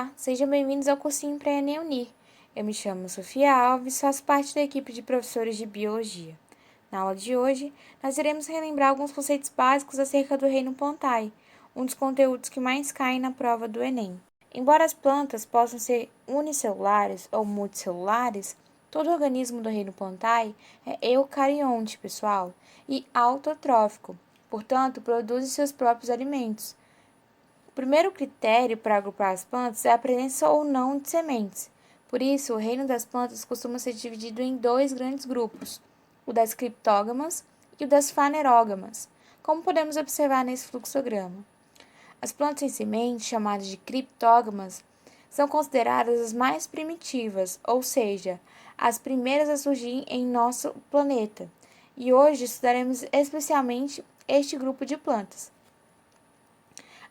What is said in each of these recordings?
Olá, sejam bem-vindos ao cursinho Pré-ENEM Unir. Eu me chamo Sofia Alves, faço parte da equipe de professores de Biologia. Na aula de hoje, nós iremos relembrar alguns conceitos básicos acerca do reino Plantae, um dos conteúdos que mais caem na prova do Enem. Embora as plantas possam ser unicelulares ou multicelulares, todo organismo do reino Plantae é eucarionte, pessoal, e autotrófico, portanto, produz seus próprios alimentos. O primeiro critério para agrupar as plantas é a presença ou não de sementes. Por isso, o reino das plantas costuma ser dividido em dois grandes grupos, o das criptógamas e o das fanerógamas, como podemos observar nesse fluxograma. As plantas sem semente, chamadas de criptógamas, são consideradas as mais primitivas, ou seja, as primeiras a surgir em nosso planeta. E hoje estudaremos especialmente este grupo de plantas.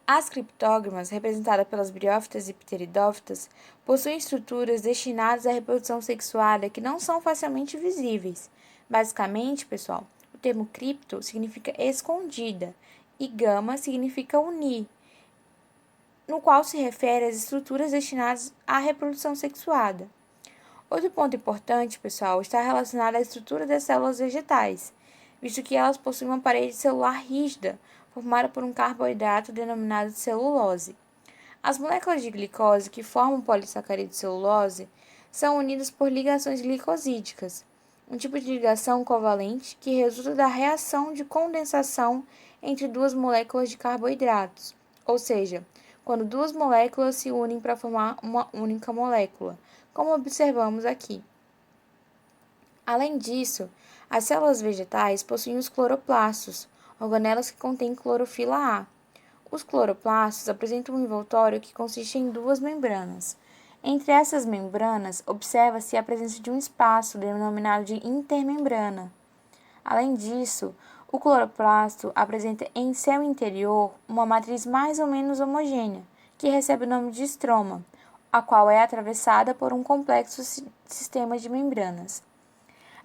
As criptógamas, representadas pelas briófitas e pteridófitas, possuem estruturas destinadas à reprodução sexuada que não são facilmente visíveis. Basicamente, pessoal, o termo cripto significa escondida e gama significa unir, no qual se refere às estruturas destinadas à reprodução sexuada. Outro ponto importante, pessoal, está relacionado à estrutura das células vegetais, visto que elas possuem uma parede celular rígida, formada por um carboidrato denominado celulose. As moléculas de glicose que formam o polissacarídeo de celulose são unidas por ligações glicosídicas, um tipo de ligação covalente que resulta da reação de condensação entre duas moléculas de carboidratos, ou seja, quando duas moléculas se unem para formar uma única molécula, como observamos aqui. Além disso, as células vegetais possuem os cloroplastos, organelas que contêm clorofila A. Os cloroplastos apresentam um envoltório que consiste em duas membranas. Entre essas membranas, observa-se a presença de um espaço denominado de intermembrana. Além disso, o cloroplasto apresenta em seu interior uma matriz mais ou menos homogênea, que recebe o nome de estroma, a qual é atravessada por um complexo sistema de membranas.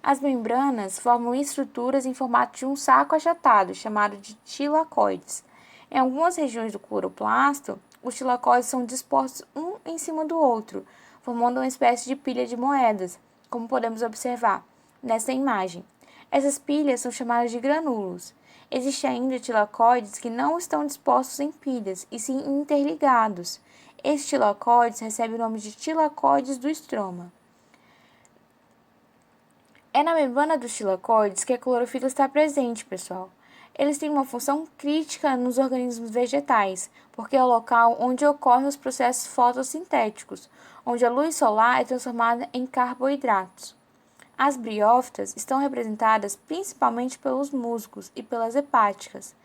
As membranas formam estruturas em formato de um saco achatado, chamado de tilacoides. Em algumas regiões do cloroplasto, os tilacoides são dispostos um em cima do outro, formando uma espécie de pilha de moedas, como podemos observar nesta imagem. Essas pilhas são chamadas de granúloos. Existem ainda tilacoides que não estão dispostos em pilhas, e sim interligados. Esses tilacoides recebem o nome de tilacoides do estroma. É na membrana dos tilacoides que a clorofila está presente, pessoal. Eles têm uma função crítica nos organismos vegetais, porque é o local onde ocorrem os processos fotossintéticos, onde a luz solar é transformada em carboidratos. As briófitas estão representadas principalmente pelos musgos e pelas hepáticas.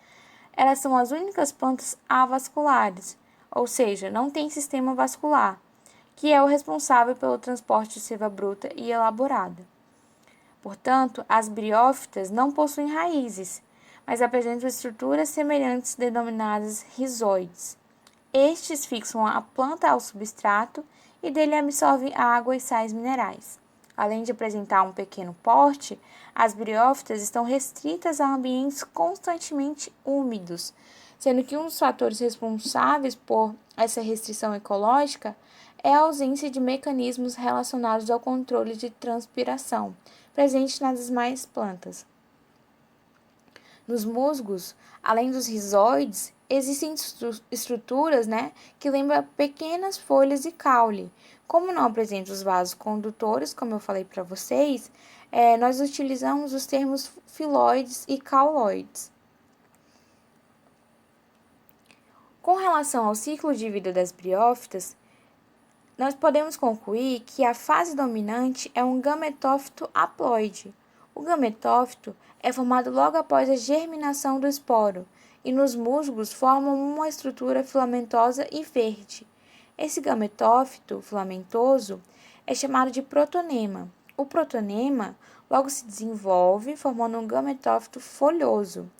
Elas são as únicas plantas avasculares, ou seja, não têm sistema vascular, que é o responsável pelo transporte de seiva bruta e elaborada. Portanto, as briófitas não possuem raízes, mas apresentam estruturas semelhantes denominadas rizóides. Estes fixam a planta ao substrato e dele absorvem água e sais minerais. Além de apresentar um pequeno porte, as briófitas estão restritas a ambientes constantemente úmidos, sendo que um dos fatores responsáveis por essa restrição ecológica é a ausência de mecanismos relacionados ao controle de transpiração, presente nas demais plantas. Nos musgos, além dos rizóides, existem estruturas que lembram pequenas folhas de caule. Como não apresentam os vasos condutores, como eu falei para vocês, nós utilizamos os termos filoides e cauloides. Com relação ao ciclo de vida das briófitas, nós podemos concluir que a fase dominante é um gametófito haploide. O gametófito é formado logo após a germinação do esporo e nos musgos formam uma estrutura filamentosa e verde. Esse gametófito filamentoso é chamado de protonema. O protonema logo se desenvolve formando um gametófito folhoso.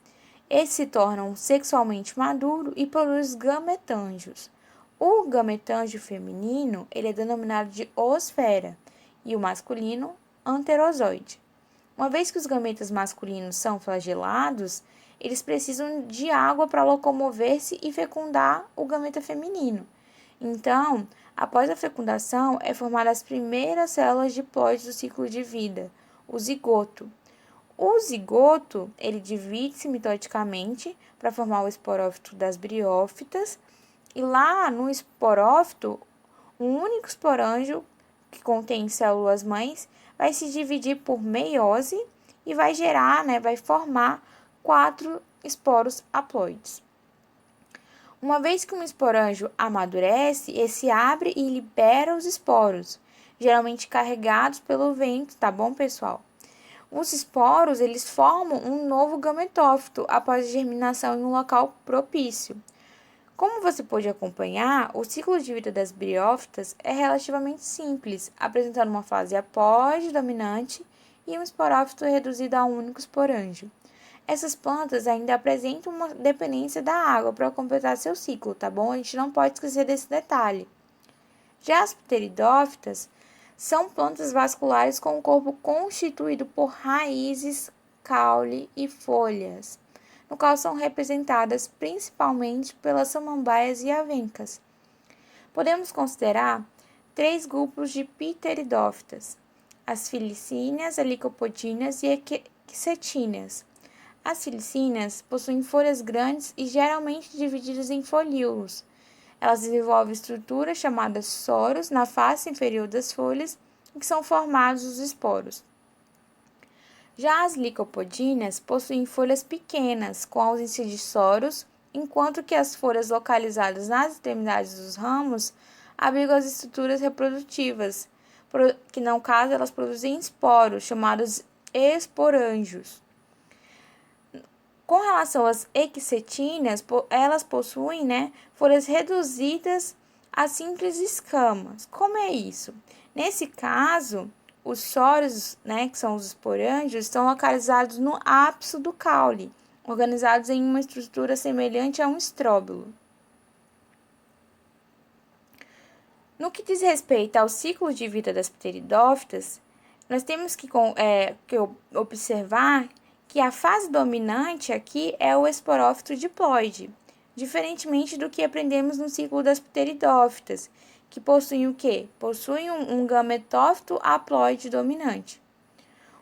Esse se torna sexualmente maduro e produz gametângios. O gametângio feminino ele é denominado de oosfera e o masculino anterozoide. Uma vez que os gametas masculinos são flagelados, eles precisam de água para locomover-se e fecundar o gameta feminino. Então, após a fecundação, é formada as primeiras células diploides do ciclo de vida, o zigoto. O zigoto, ele divide-se mitodicamente para formar o esporófito das briófitas, e lá no esporófito, um único esporângio, que contém células mães, vai se dividir por meiose e vai gerar, vai formar 4 esporos haploides. Uma vez que um esporângio amadurece, esse abre e libera os esporos, geralmente carregados pelo vento, tá bom, pessoal? Os esporos, eles formam um novo gametófito após a germinação em um local propício. Como você pode acompanhar, o ciclo de vida das briófitas é relativamente simples, apresentando uma fase apóide dominante e um esporófito reduzido a um único esporângio. Essas plantas ainda apresentam uma dependência da água para completar seu ciclo, tá bom? A gente não pode esquecer desse detalhe. Já as pteridófitas são plantas vasculares com o corpo constituído por raízes, caule e folhas, no qual são representadas principalmente pelas samambaias e avencas. Podemos considerar 3 grupos de pteridófitas: as filicíneas, helicopodinas e equisetíneas. As filicíneas possuem folhas grandes e geralmente divididas em folíolos. Elas desenvolvem estruturas chamadas soros na face inferior das folhas, em que são formados os esporos. Já as licopodinas possuem folhas pequenas, com ausência de soros, enquanto que as folhas localizadas nas extremidades dos ramos abrigam as estruturas reprodutivas, que no caso elas produzem esporos, chamados esporângios. Com relação às equisetíneas, elas possuem, folhas reduzidas a simples escamas. Como é isso? Nesse caso, os soros, que são os esporângios, estão localizados no ápice do caule, organizados em uma estrutura semelhante a um estróbilo. No que diz respeito ao ciclo de vida das pteridófitas, nós temos que observar que a fase dominante aqui é o esporófito diploide, diferentemente do que aprendemos no ciclo das pteridófitas, que possuem o quê? Possuem um gametófito haploide dominante.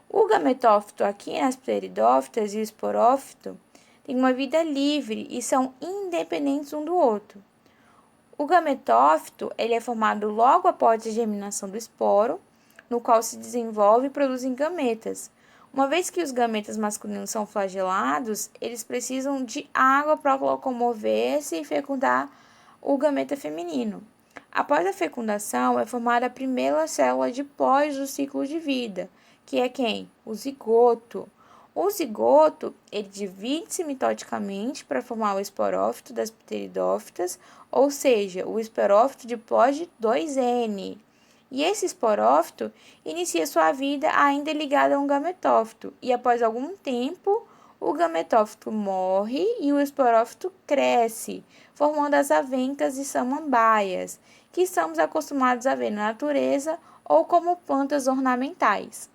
O gametófito aqui nas pteridófitas e o esporófito têm uma vida livre e são independentes um do outro. O gametófito ele é formado logo após a germinação do esporo, no qual se desenvolve e produzem gametas. Uma vez que os gametas masculinos são flagelados, eles precisam de água para locomover-se e fecundar o gameta feminino. Após a fecundação, é formada a primeira célula diploide do ciclo de vida, que é quem? O zigoto. O zigoto, ele divide-se mitodicamente para formar o esporófito das pteridófitas, ou seja, o esporófito diploide 2N. E esse esporófito inicia sua vida ainda ligado a um gametófito, e após algum tempo, o gametófito morre e o esporófito cresce, formando as avencas e samambaias, que estamos acostumados a ver na natureza ou como plantas ornamentais.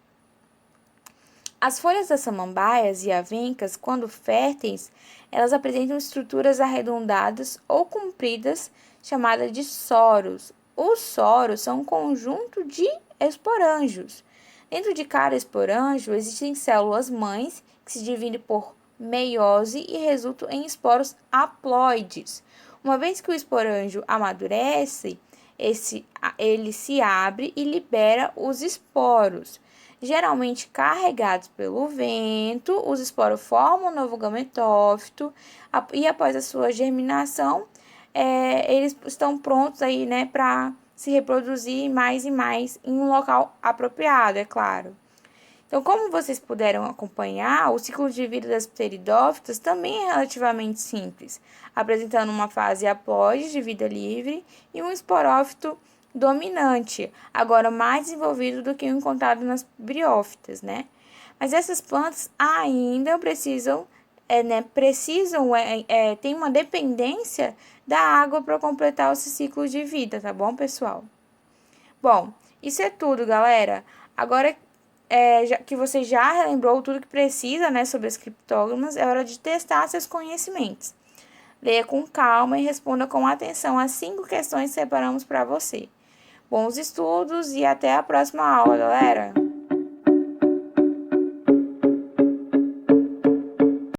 As folhas das samambaias e avencas, quando férteis, elas apresentam estruturas arredondadas ou compridas, chamadas de soros. Os soros são um conjunto de esporângios. Dentro de cada esporângio existem células mães que se dividem por meiose e resultam em esporos haploides. Uma vez que o esporângio amadurece, ele se abre e libera os esporos. Geralmente carregados pelo vento, os esporos formam um novo gametófito e após a sua germinação, eles estão prontos aí, para se reproduzir mais e mais em um local apropriado, é claro. Então, como vocês puderam acompanhar, o ciclo de vida das pteridófitas também é relativamente simples, apresentando uma fase haploide de vida livre e um esporófito dominante, agora mais desenvolvido do que o encontrado nas briófitas, Mas essas plantas ainda tem uma dependência da água para completar esse ciclo de vida, tá bom, pessoal? Bom, isso é tudo, galera. Agora que você já relembrou tudo que precisa, sobre as criptógamas, é hora de testar seus conhecimentos. Leia com calma e responda com atenção às 5 questões que separamos para você. Bons estudos e até a próxima aula, galera!